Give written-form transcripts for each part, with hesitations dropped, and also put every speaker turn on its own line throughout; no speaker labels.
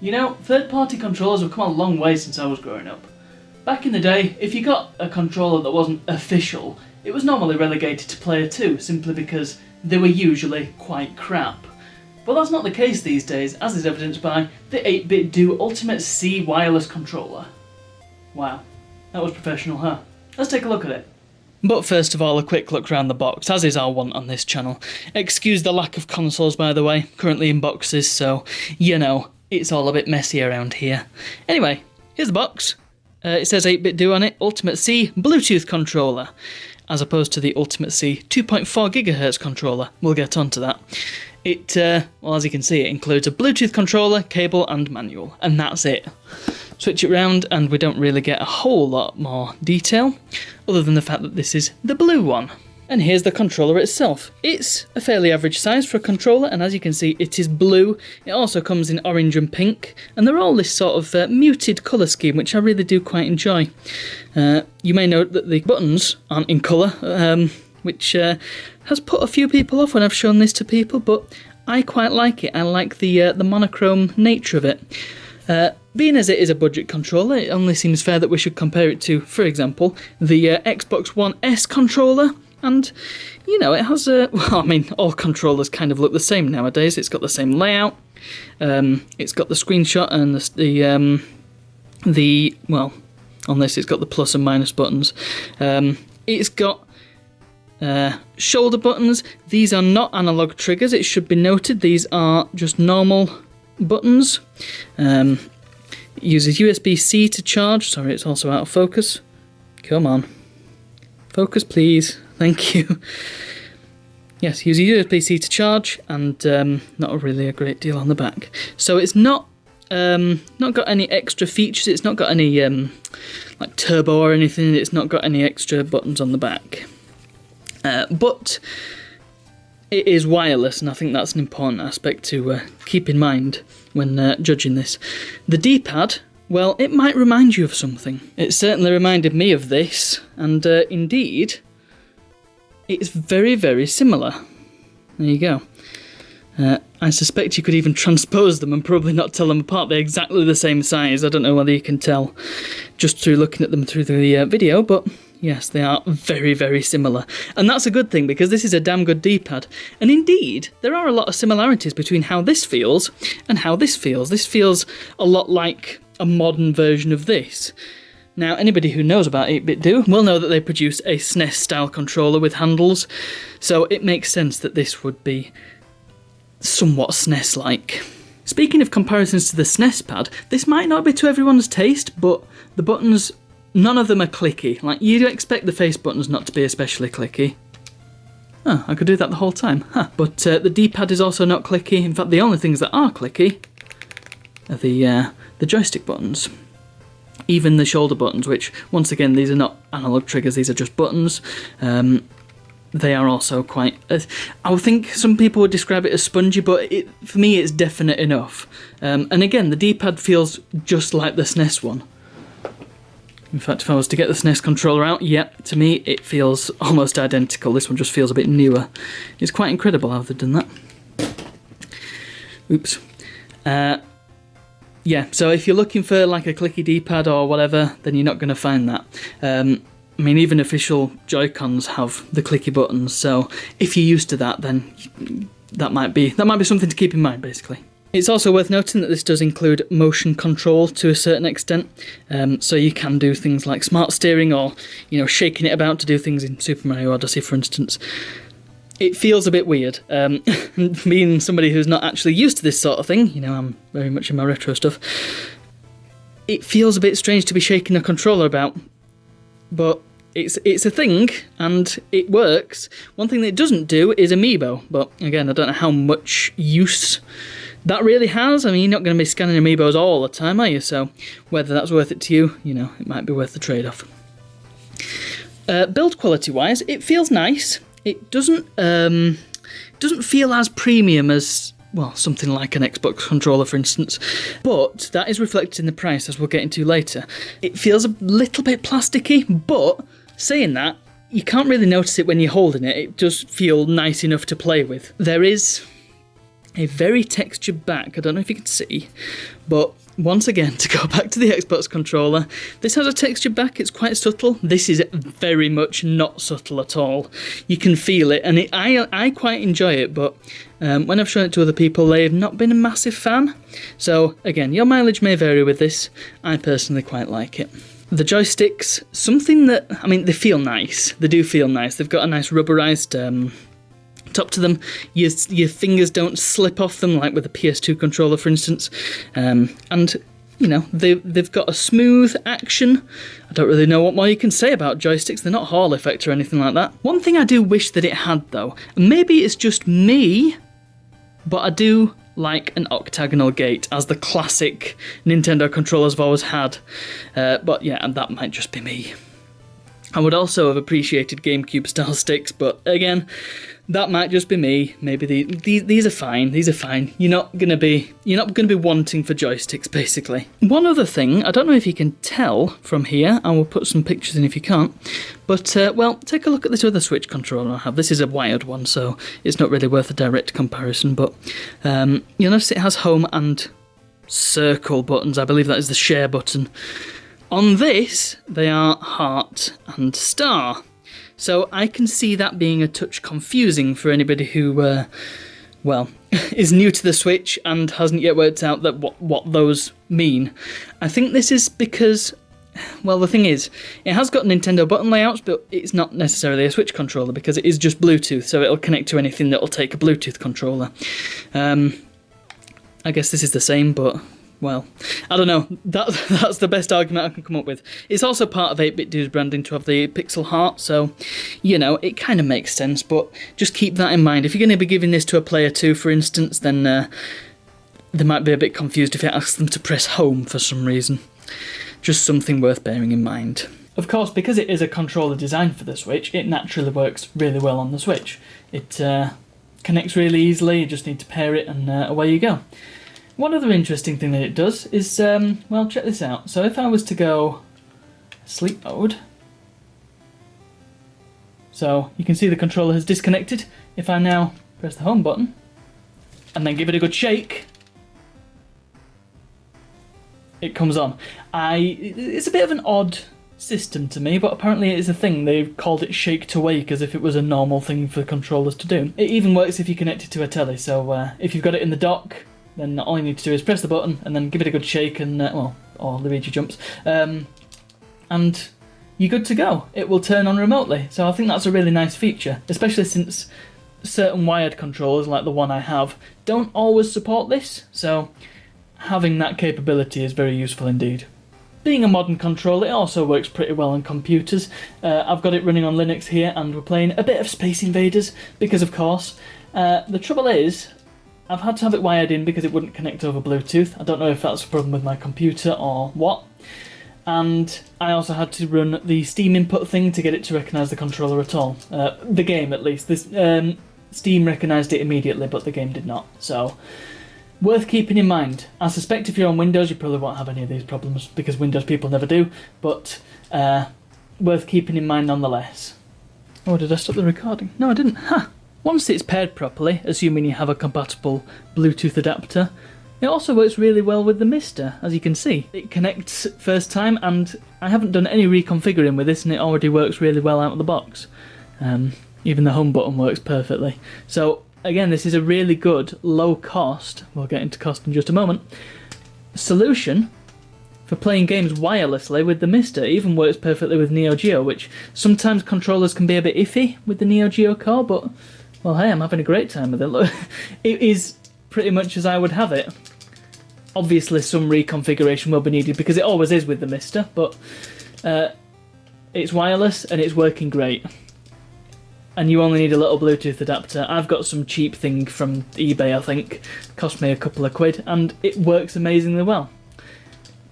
You know, third-party controllers have come a long way since I was growing up. Back in the day, if you got a controller that wasn't official, it was normally relegated to player 2, simply because they were usually quite crap. But that's not the case these days, as is evidenced by the 8BitDo Ultimate C wireless controller. Wow, that was professional, huh? Let's take a look at it. But first of all, a quick look around the box, as is our want on this channel. Excuse the lack of consoles, by the way, currently in boxes, so, you know, it's all a bit messy around here. Anyway, here's the box. It says 8BitDo on it, Ultimate C Bluetooth controller, as opposed to the Ultimate C 2.4 GHz controller. We'll get onto that. It, well, as you can see, it includes a Bluetooth controller, cable and manual, and that's it. Switch it round and we don't really get a whole lot more detail, other than the fact that this is the blue one. And here's the controller itself. It's a fairly average size for a controller, and as you can see, it is blue. It also comes in orange and pink, and they're all this sort of muted colour scheme, which I really do quite enjoy. You may note that the buttons aren't in colour, which has put a few people off when I've shown this to people, but I quite like it. I like the monochrome nature of it. Being as it is a budget controller, it only seems fair that we should compare it to, for example, the Xbox One S controller. And, you know, it has a... Well, I mean, all controllers kind of look the same nowadays. It's got the same layout. It's got the screenshot and well, on this it's got the plus and minus buttons. It's got shoulder buttons. These are not analog triggers, it should be noted. These are just normal buttons. It uses USB-C to charge. Sorry, it's also out of focus. Come on. Focus, please. Thank you. Yes, use a USB-C to charge, and not really a great deal on the back. So it's not got any extra features. It's not got any like turbo or anything. It's not got any extra buttons on the back. But it is wireless, and I think that's an important aspect to keep in mind when judging this. The D-pad, well, it might remind you of something. It certainly reminded me of this, and indeed, it's very, very similar. There you go. I suspect you could even transpose them and probably not tell them apart. They're exactly the same size. I don't know whether you can tell just through looking at them through the video, but yes, they are very, very similar. And that's a good thing, because this is a damn good D-pad. And indeed, there are a lot of similarities between how this feels and how this feels. This feels a lot like a modern version of this. Now, anybody who knows about 8BitDo will know that they produce a SNES-style controller with handles, so it makes sense that this would be somewhat SNES-like. Speaking of comparisons to the SNES pad, this might not be to everyone's taste, but the buttons, none of them are clicky. Like, you'd expect the face buttons not to be especially clicky. Oh, I could do that the whole time, huh. But the D-pad is also not clicky. In fact, the only things that are clicky are the joystick buttons. Even the shoulder buttons, which, once again, these are not analog triggers, these are just buttons. They are also quite... I would think some people would describe it as spongy, but for me it's definite enough. And again, the D-pad feels just like the SNES one. In fact, if I was to get the SNES controller out, yep, to me it feels almost identical. This one just feels a bit newer. It's quite incredible how they've done that. Oops. Yeah, so if you're looking for like a clicky D-pad or whatever, then you're not going to find that. I mean, even official Joy-Cons have the clicky buttons, so if you're used to that, then that might be something to keep in mind, basically. It's also worth noting that this does include motion control to a certain extent, so you can do things like smart steering or, you know, shaking it about to do things in Super Mario Odyssey, for instance. It feels a bit weird. Being somebody who's not actually used to this sort of thing, you know, I'm very much in my retro stuff, it feels a bit strange to be shaking a controller about, but it's a thing, and it works. One thing that it doesn't do is Amiibo, but again, I don't know how much use that really has. I mean, you're not going to be scanning Amiibos all the time, are you? So whether that's worth it to you, you know, it might be worth the trade-off. Build quality-wise, it feels nice. It doesn't feel as premium as, well, something like an Xbox controller, for instance, but that is reflected in the price, as we'll get into later. It feels a little bit plasticky, but saying that, you can't really notice it when you're holding it. It does feel nice enough to play with. There is a very textured back. I don't know if you can see, but once again, to go back to the Xbox controller, this has a textured back. It's quite subtle. This is very much not subtle at all. You can feel it, and I quite enjoy it, but when I've shown it to other people, they have not been a massive fan. So again, your mileage may vary with this. I personally quite like it. The joysticks, something that, I mean, they feel nice. They do feel nice. They've got a nice rubberized top to them. Your fingers don't slip off them like with the PS2 controller, for instance. And you know, they've got a smooth action. I don't really know what more you can say about joysticks. They're not Hall effect or anything like that. One thing I do wish that it had though, and maybe it's just me, but I do like an octagonal gate, as the classic Nintendo controllers have always had. But yeah, and that might just be me. I would also have appreciated GameCube style sticks, but again, that might just be me. Maybe these are fine. These are fine. You're not gonna be wanting for joysticks, basically. One other thing, I don't know if you can tell from here. I will put some pictures in if you can't. But well, take a look at this other Switch controller I have. This is a wired one, so it's not really worth a direct comparison. But you'll notice it has home and circle buttons. I believe that is the share button. On this, they are heart and star. So I can see that being a touch confusing for anybody who, well, is new to the Switch and hasn't yet worked out that what those mean. I think this is because, well, the thing is, it has got Nintendo button layouts, but it's not necessarily a Switch controller because it is just Bluetooth, so it'll connect to anything that'll take a Bluetooth controller. I guess this is the same, but well, I don't know. That's the best argument I can come up with. It's also part of 8BitDo's branding to have the pixel heart, so, you know, it kind of makes sense, but just keep that in mind. If you're going to be giving this to a player 2, for instance, then they might be a bit confused if you ask them to press home for some reason. Just something worth bearing in mind. Of course, because it is a controller designed for the Switch, it naturally works really well on the Switch. It connects really easily, you just need to pair it and away you go. One other interesting thing that it does is, well, check this out. So if I was to go sleep mode, so you can see the controller has disconnected. If I now press the home button and then give it a good shake, it comes on. It's a bit of an odd system to me, but apparently it is a thing. They've called it shake to wake as if it was a normal thing for controllers to do. It even works if you connect it to a telly, so if you've got it in the dock, then all you need to do is press the button and then give it a good shake and, well, or Luigi jumps, and you're good to go. It will turn on remotely, so I think that's a really nice feature, especially since certain wired controllers, like the one I have, don't always support this, so having that capability is very useful indeed. Being a modern controller, it also works pretty well on computers. I've got it running on Linux here, and we're playing a bit of Space Invaders, because of course. The trouble is, I've had to have it wired in because it wouldn't connect over Bluetooth. I don't know if that's a problem with my computer or what. And I also had to run the Steam input thing to get it to recognise the controller at all. The game, at least. This, Steam recognised it immediately, but the game did not. So, worth keeping in mind. I suspect if you're on Windows, you probably won't have any of these problems, because Windows people never do, but worth keeping in mind nonetheless. Oh, did I stop the recording? No, I didn't. Ha! Once it's paired properly, assuming you have a compatible Bluetooth adapter, it also works really well with the Mister, as you can see. It connects first time, and I haven't done any reconfiguring with this, and it already works really well out of the box. Even the home button works perfectly. So, again, this is a really good, low cost, we'll get into cost in just a moment, solution for playing games wirelessly with the Mister. It even works perfectly with Neo Geo, which sometimes controllers can be a bit iffy with the Neo Geo core, but well, hey, I'm having a great time with it. Look, it is pretty much as I would have it. Obviously, some reconfiguration will be needed because it always is with the Mister, but it's wireless and it's working great. And you only need a little Bluetooth adapter. I've got some cheap thing from eBay, I think. Cost me a couple of quid, and it works amazingly well.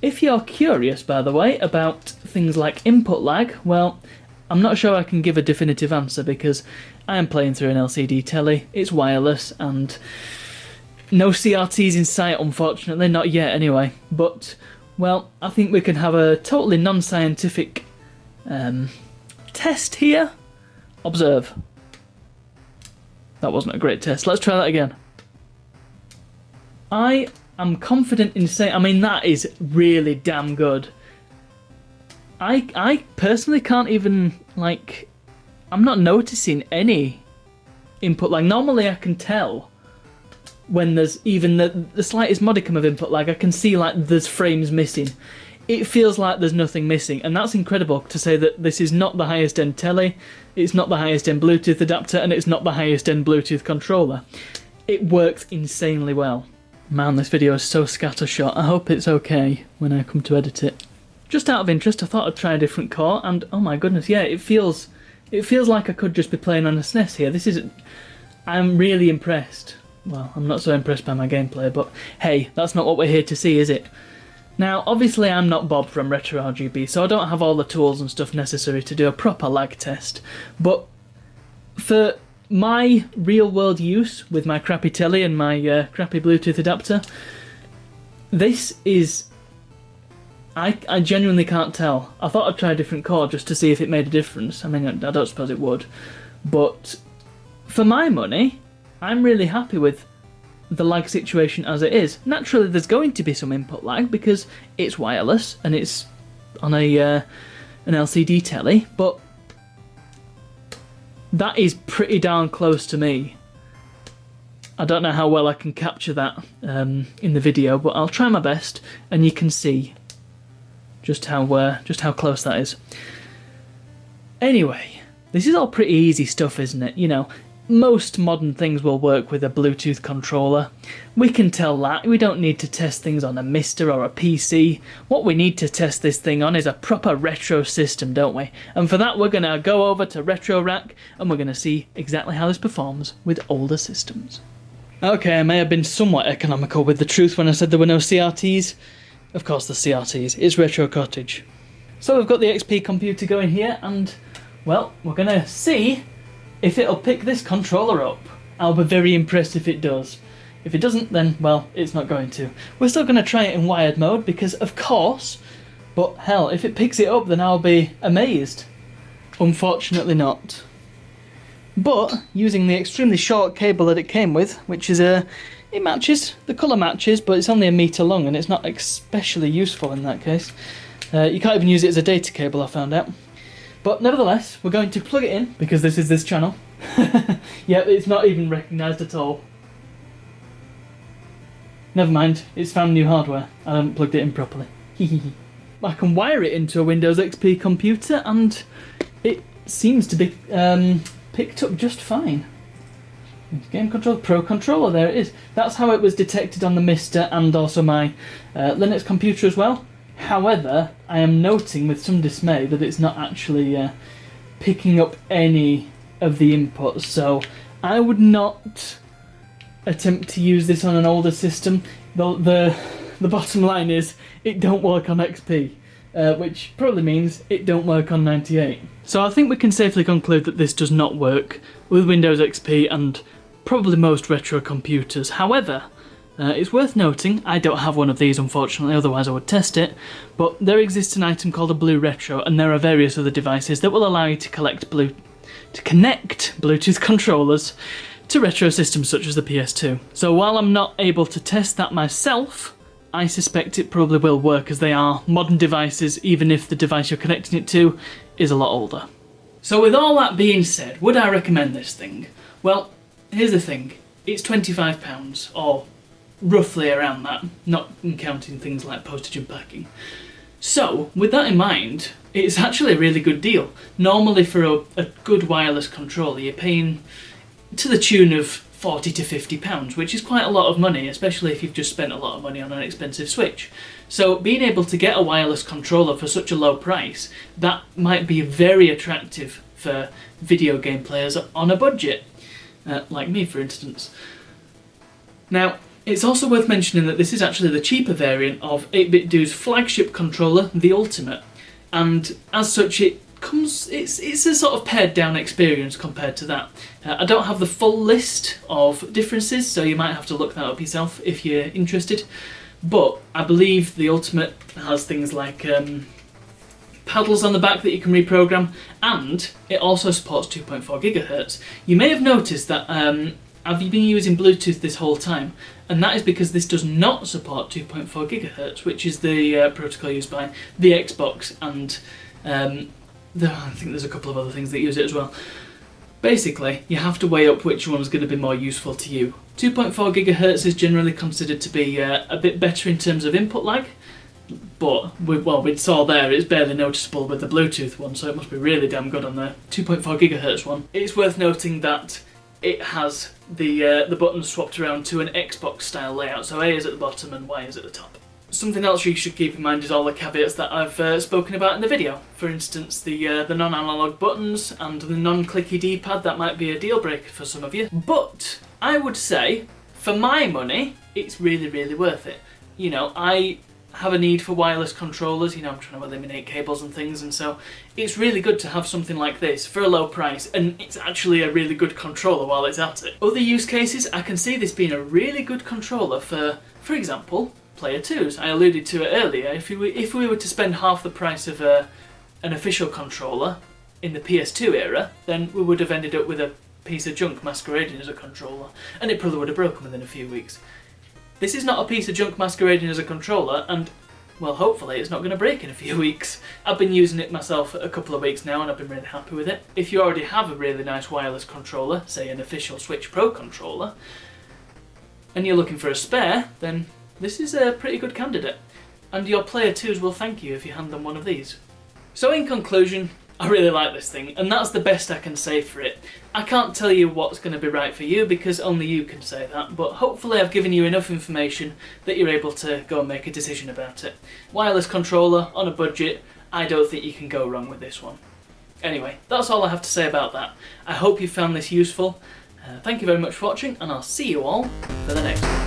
If you're curious, by the way, about things like input lag, well, I'm not sure I can give a definitive answer because I am playing through an LCD telly, it's wireless, and no CRTs in sight, unfortunately, not yet anyway. But, well, I think we can have a totally non-scientific test here. Observe. That wasn't a great test. Let's try that again. I am confident in saying, I mean, that is really damn good. I personally can't even, like, I'm not noticing any input lag. Normally I can tell when there's even the slightest modicum of input lag. I can see, like, there's frames missing. It feels like there's nothing missing, and that's incredible to say that this is not the highest end telly, it's not the highest end Bluetooth adapter, and it's not the highest end Bluetooth controller. It works insanely well. Man, this video is so scattershot. I hope it's okay when I come to edit it. Just out of interest, I thought I'd try a different core, and oh my goodness, yeah, it feels like I could just be playing on a SNES here. I'm really impressed. Well, I'm not so impressed by my gameplay, but hey, that's not what we're here to see, is it? Now, obviously I'm not Bob from Retro RGB, so I don't have all the tools and stuff necessary to do a proper lag test, but for my real-world use with my crappy telly and my crappy Bluetooth adapter, this is... I genuinely can't tell. I thought I'd try a different core just to see if it made a difference. I mean, I don't suppose it would. But for my money, I'm really happy with the lag situation as it is. Naturally, there's going to be some input lag because it's wireless and it's on an LCD telly, but that is pretty darn close to me. I don't know how well I can capture that in the video, but I'll try my best, and you can see just how close that is. Anyway, this is all pretty easy stuff, isn't it? You know, most modern things will work with a Bluetooth controller. We can tell that. We don't need to test things on a Mister or a PC. What we need to test this thing on is a proper retro system, don't we? And for that, we're going to go over to Retro Rack and we're going to see exactly how this performs with older systems. Okay, I may have been somewhat economical with the truth when I said there were no CRTs. Of course, the CRTs. It's Retro Cottage. So we've got the XP computer going here, and, well, we're going to see if it'll pick this controller up. I'll be very impressed if it does. If it doesn't, then, well, it's not going to. We're still going to try it in wired mode, because, of course, but hell, if it picks it up, then I'll be amazed. Unfortunately not. But, using the extremely short cable that it came with, which is it matches, the colour matches, but it's only 1 metre long and it's not especially useful in that case. You can't even use it as a data cable, I found out. But nevertheless, we're going to plug it in, because this is this channel. Yeah, it's not even recognised at all. Never mind, it's found new hardware. I haven't plugged it in properly. I can wire it into a Windows XP computer and it seems to be picked up just fine. Game controller, Pro controller, there it is. That's how it was detected on the Mister and also my Linux computer as well. However, I am noting with some dismay that it's not actually picking up any of the inputs, so I would not attempt to use this on an older system. The bottom line is, it don't work on XP, which probably means it don't work on 98. So I think we can safely conclude that this does not work with Windows XP and probably most retro computers. However, it's worth noting, I don't have one of these unfortunately, otherwise I would test it, but there exists an item called a Blue Retro, and there are various other devices that will allow you to connect Bluetooth controllers to retro systems such as the PS2. So while I'm not able to test that myself, I suspect it probably will work, as they are modern devices, even if the device you're connecting it to is a lot older. So with all that being said, would I recommend this thing? Well, here's the thing, it's £25, or roughly around that, not counting things like postage and packing. So, with that in mind, it's actually a really good deal. Normally for a good wireless controller, you're paying to the tune of £40 to £50, which is quite a lot of money, especially if you've just spent a lot of money on an expensive Switch. So being able to get a wireless controller for such a low price, that might be very attractive for video game players on a budget. Like me, for instance. Now, it's also worth mentioning that this is actually the cheaper variant of 8BitDo's flagship controller, the Ultimate, and as such it's a sort of pared down experience compared to that. I don't have the full list of differences, so you might have to look that up yourself if you're interested, but I believe the Ultimate has things like paddles on the back that you can reprogram, and it also supports 2.4 GHz. You may have noticed that have you been using Bluetooth this whole time? And that is because this does not support 2.4 gigahertz, which is the protocol used by the Xbox, and I think there's a couple of other things that use it as well. Basically, you have to weigh up which one's going to be more useful to you. 2.4 gigahertz is generally considered to be a bit better in terms of input lag, but we saw there it's barely noticeable with the Bluetooth one, so it must be really damn good on the 2.4 gigahertz one. It's worth noting that it has the buttons swapped around to an Xbox style layout, so A is at the bottom and Y is at the top. Something else you should keep in mind is all the caveats that I've spoken about in the video. For instance, the non-analog buttons and the non-clicky D-pad, that might be a deal breaker for some of you. But I would say, for my money, it's really, really worth it. You know, I have a need for wireless controllers, you know, I'm trying to eliminate cables and things, and so it's really good to have something like this for a low price, and it's actually a really good controller while it's at it. Other use cases, I can see this being a really good controller for example, player 2s. I alluded to it earlier. If we were to spend half the price of an official controller in the PS2 era, then we would have ended up with a piece of junk masquerading as a controller, and it probably would have broken within a few weeks. This is not a piece of junk masquerading as a controller, and, well, hopefully it's not going to break in a few weeks. I've been using it myself a couple of weeks now, and I've been really happy with it. If you already have a really nice wireless controller, say an official Switch Pro controller, and you're looking for a spare, then this is a pretty good candidate, and your player 2s will thank you if you hand them one of these. So in conclusion, I really like this thing, and that's the best I can say for it. I can't tell you what's going to be right for you because only you can say that, but hopefully I've given you enough information that you're able to go and make a decision about it. Wireless controller on a budget, I don't think you can go wrong with this one. Anyway, that's all I have to say about that. I hope you found this useful. Thank you very much for watching, and I'll see you all for the next one.